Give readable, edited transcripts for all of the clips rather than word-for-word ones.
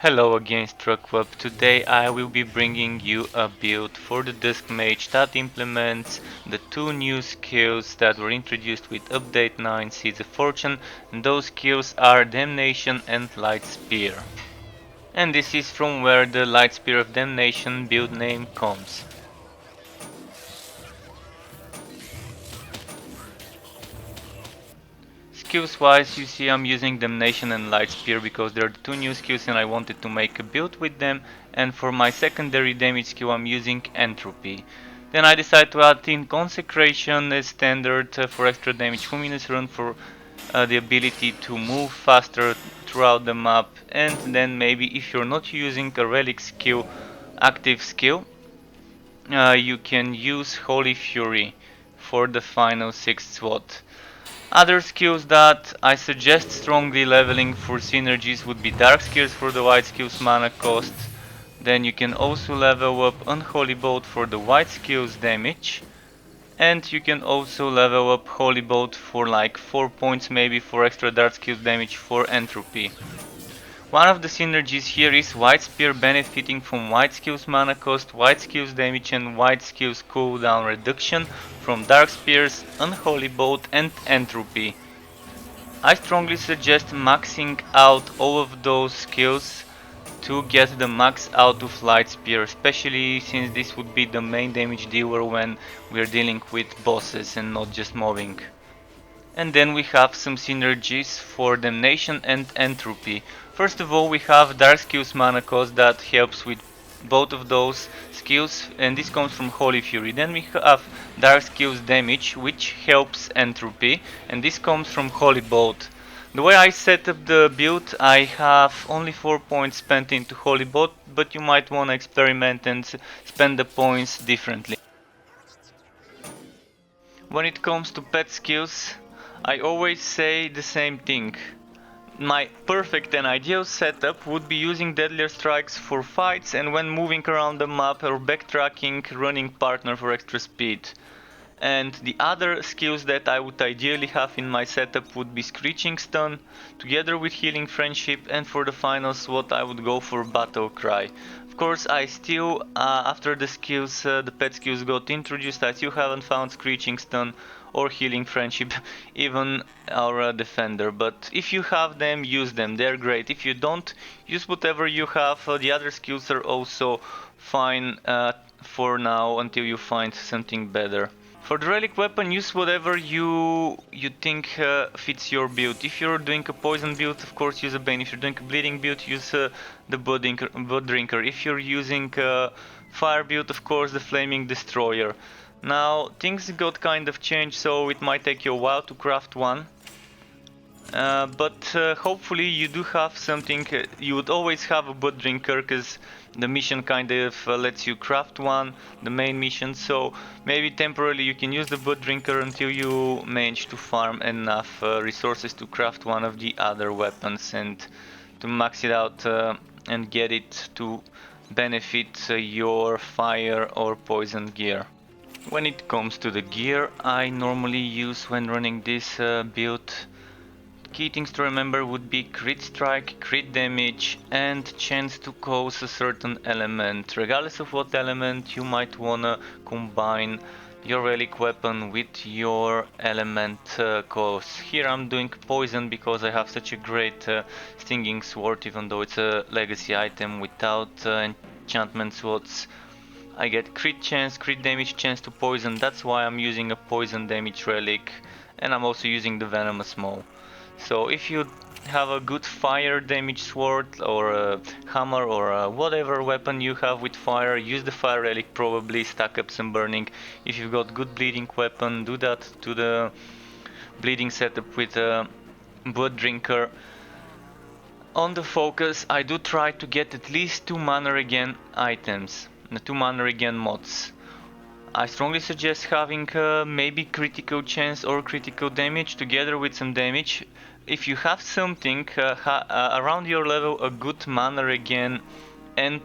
Hello again, Struckweb. Today I will be bringing you a build for the Dusk Mage that implements the two new skills that were introduced with Update 9 Seeds of Fortune, and those skills are Damnation and Light Spear. And this is from where the Light Spear of Damnation build name comes. Skills wise, you see I'm using Damnation and Light Spear because they're the two new skills and I wanted to make a build with them, and for my secondary damage skill I'm using Entropy. Then I decided to add in Consecration as standard for extra damage, Luminous Rune for the ability to move faster throughout the map, and then maybe if you're not using a relic skill, active skill, you can use Holy Fury for the final 6th slot. Other skills that I suggest strongly leveling for synergies would be Dark Skills for the white skills mana cost. Then you can also level up Unholy Bolt for the white skills damage. And you can also level up Holy Bolt for like 4 points maybe for extra Dark skills damage for Entropy. One of the synergies here is White Spear benefiting from White Skills mana cost, White Skills damage and White Skills cooldown reduction from Dark Spears, Unholy Bolt and Entropy. I strongly suggest maxing out all of those skills to get the max out of Light Spear, especially since this would be the main damage dealer when we're dealing with bosses and not just mobbing. And then we have some synergies for Damnation and Entropy. First of all, we have Dark Skills mana cost that helps with both of those skills, and this comes from Holy Fury. Then we have Dark Skills damage, which helps Entropy, and this comes from Holy Bolt. The way I set up the build, I have only 4 points spent into Holy Bolt, but you might want to experiment and spend the points differently. When it comes to pet skills, I always say the same thing. My perfect and ideal setup would be using Deadlier Strikes for fights and when moving around the map, or backtracking running partner for extra speed. And the other skills that I would ideally have in my setup would be Screeching Stun, together with Healing Friendship, and for the final slot I would go for Battle Cry. Of course, I still, after the skills, the pet skills got introduced, I still haven't found Screeching Stun or Healing Friendship, even our Defender. But if you have them, use them, they're great. If you don't, use whatever you have. The other skills are also fine for now until you find something better. For the Relic Weapon, use whatever you think fits your build. If you're doing a poison build, of course use a Bane. If you're doing a bleeding build, use the Blood Drinker. If you're using a fire build, of course the Flaming Destroyer. Now, things got kind of changed, so it might take you a while to craft one. But hopefully you do have something. You would always have a Blood Drinker, because the mission kind of lets you craft one, the main mission, so maybe temporarily you can use the Blood Drinker until you manage to farm enough resources to craft one of the other weapons and to max it out and get it to benefit your fire or poison gear. When it comes to the gear I normally use when running this build, key things to remember would be crit strike, crit damage and chance to cause a certain element. Regardless of what element, you might wanna combine your relic weapon with your element cause. Here I'm doing poison because I have such a great stinging sword, even though it's a legacy item without enchantment slots. I get crit chance, crit damage, chance to poison, that's why I'm using a poison damage relic, and I'm also using the venomous maw. So if you have a good fire damage sword or a hammer or whatever weapon you have with fire, use the fire relic, probably stack up some burning. If you've got good bleeding weapon, do that to the bleeding setup with a blood drinker. On the focus I do try to get at least 2 mana regen items, 2 mana regen mods. I strongly suggest having maybe critical chance or critical damage together with some damage. If you have something around your level, a good mana regen and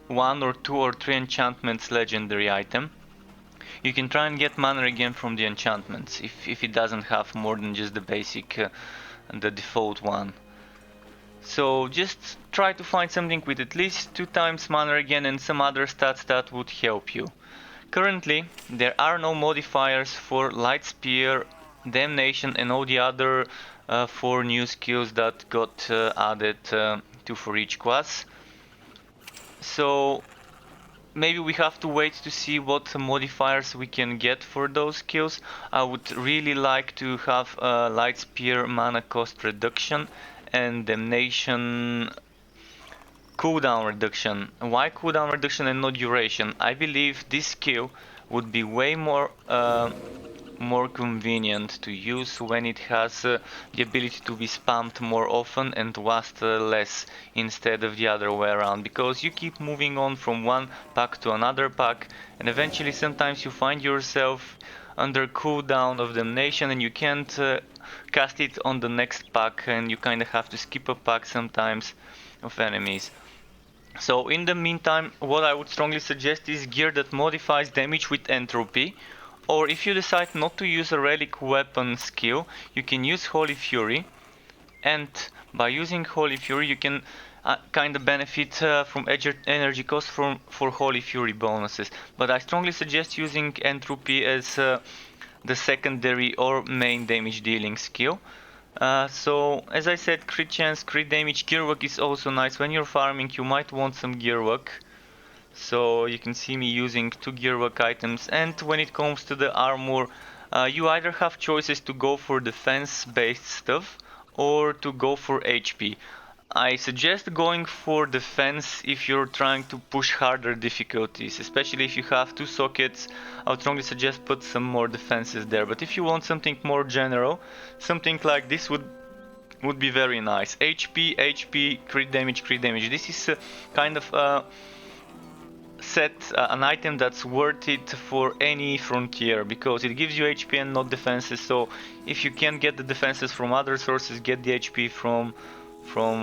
1 or 2 or 3 enchantments legendary item, you can try and get mana regen from the enchantments if it doesn't have more than just the basic, the default one. So just try to find something with at least 2 times mana regen and some other stats that would help you. Currently, there are no modifiers for Light Spear, Damnation and all the other 4 new skills that got added to for each class. So maybe we have to wait to see what modifiers we can get for those skills. I would really like to have Light Spear mana cost reduction and Damnation cooldown reduction. Why cooldown reduction and not duration? I believe this skill would be way more convenient to use when it has the ability to be spammed more often and last less instead of the other way around, because you keep moving on from one pack to another pack and eventually sometimes you find yourself under cooldown of Damnation and you can't cast it on the next pack and you kind of have to skip a pack sometimes of enemies. So in the meantime, what I would strongly suggest is gear that modifies damage with entropy, or if you decide not to use a Relic Weapon skill, you can use Holy Fury, and by using Holy Fury you can kind of benefit from energy cost for Holy Fury bonuses. But I strongly suggest using entropy as the secondary or main damage dealing skill. So as I said, crit chance, crit damage, gearwork is also nice. When you're farming you might want some gearwork. So you can see me using 2 gearwork items, and when it comes to the armor, you either have choices to go for defense based stuff or to go for HP. I suggest going for defense if you're trying to push harder difficulties, especially if you have 2 sockets. I would strongly suggest put some more defenses there, but if you want something more general, something like this would be very nice. HP, HP, crit damage, crit damage. This is kind of set an item that's worth it for any frontier, because it gives you HP and not defenses. So if you can get the defenses from other sources, get the HP from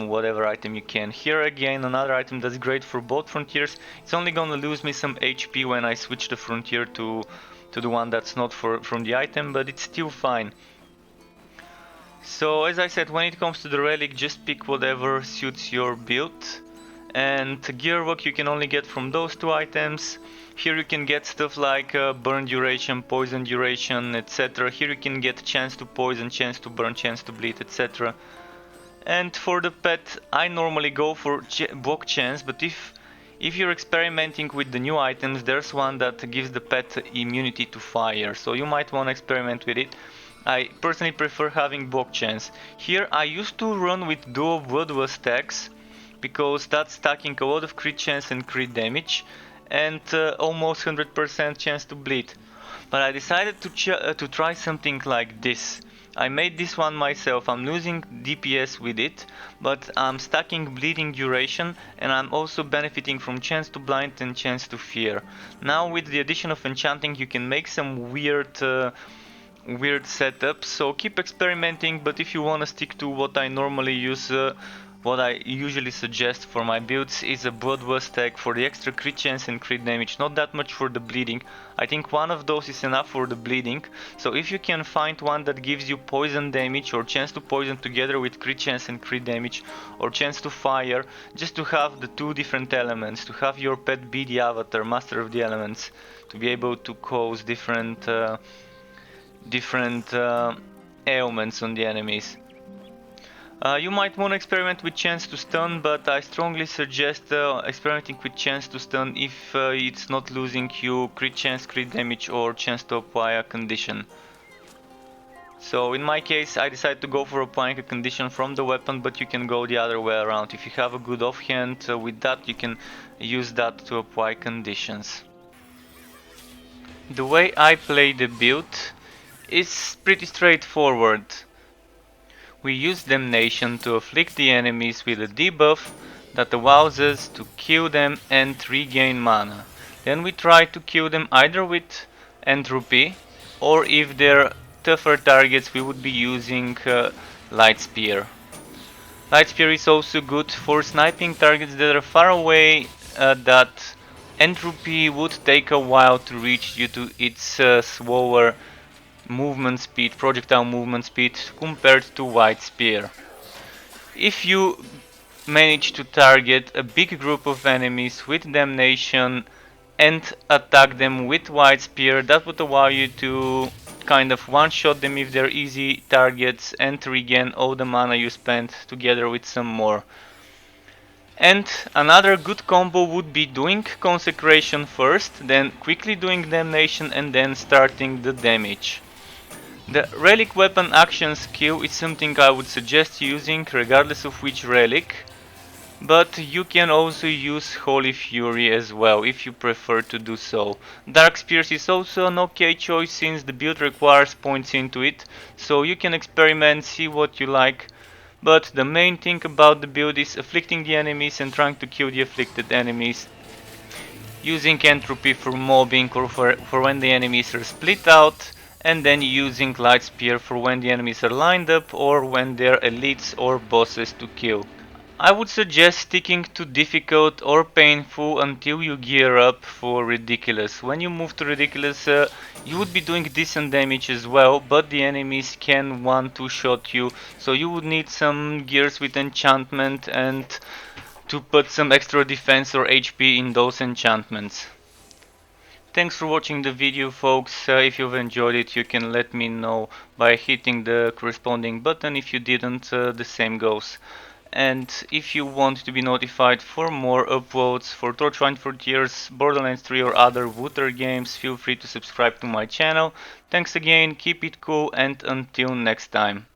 whatever item you can. Here again, another item that's great for both frontiers. It's only gonna lose me some HP when I switch the frontier to the one that's not from the item, but it's still fine. So as I said, when it comes to the relic, just pick whatever suits your build. And gearwork you can only get from those 2 items. Here you can get stuff like burn duration, poison duration, etc. Here you can get chance to poison, chance to burn, chance to bleed, etc. And for the pet, I normally go for block chance, but if you're experimenting with the new items, there's one that gives the pet immunity to fire, so you might want to experiment with it. I personally prefer having block chance. Here I used to run with dual bloodlust stacks, because that's stacking a lot of crit chance and crit damage and almost 100% chance to bleed. But I decided to try something like this. I made this one myself. I'm losing DPS with it, but I'm stacking bleeding duration and I'm also benefiting from chance to blind and chance to fear. Now with the addition of enchanting you can make some weird setups, so keep experimenting, but if you want to stick to what I normally use, what I usually suggest for my builds is a bloodlust stack for the extra crit chance and crit damage, not that much for the bleeding. I think one of those is enough for the bleeding, so if you can find one that gives you poison damage or chance to poison together with crit chance and crit damage, or chance to fire, just to have the 2 different elements, to have your pet be the avatar, master of the elements, to be able to cause different ailments on the enemies. You might want to experiment with chance to stun, but I strongly suggest experimenting with chance to stun if it's not losing you crit chance, crit damage or chance to apply a condition. So in my case I decided to go for applying a condition from the weapon, but you can go the other way around. If you have a good offhand with that, you can use that to apply conditions. The way I play the build is pretty straightforward. We use Damnation to afflict the enemies with a debuff that allows us to kill them and regain mana. Then we try to kill them either with Entropy, or if they're tougher targets we would be using Light Spear. Light Spear is also good for sniping targets that are far away, that Entropy would take a while to reach due to its slower movement speed, projectile movement speed compared to White Spear. If you manage to target a big group of enemies with Damnation and attack them with White Spear, that would allow you to kind of one-shot them if they're easy targets and regen all the mana you spent together with some more. And another good combo would be doing Consecration first, then quickly doing Damnation and then starting the damage. The Relic Weapon action skill is something I would suggest using regardless of which relic, but you can also use Holy Fury as well if you prefer to do so. Dark Spears is also an okay choice since the build requires points into it, so you can experiment, see what you like. But the main thing about the build is afflicting the enemies and trying to kill the afflicted enemies. Using Entropy for mobbing or for when the enemies are split out, and then using Light Spear for when the enemies are lined up or when they're elites or bosses to kill. I would suggest sticking to difficult or painful until you gear up for ridiculous. When you move to ridiculous, you would be doing decent damage as well, but the enemies can 1-2 shot you, so you would need some gears with enchantment and to put some extra defense or HP in those enchantments. Thanks for watching the video, folks. If you've enjoyed it, you can let me know by hitting the corresponding button. If you didn't, the same goes. And if you want to be notified for more uploads for Torchlight Frontiers, Borderlands 3 or other Wooter games, feel free to subscribe to my channel. Thanks again, keep it cool, and until next time.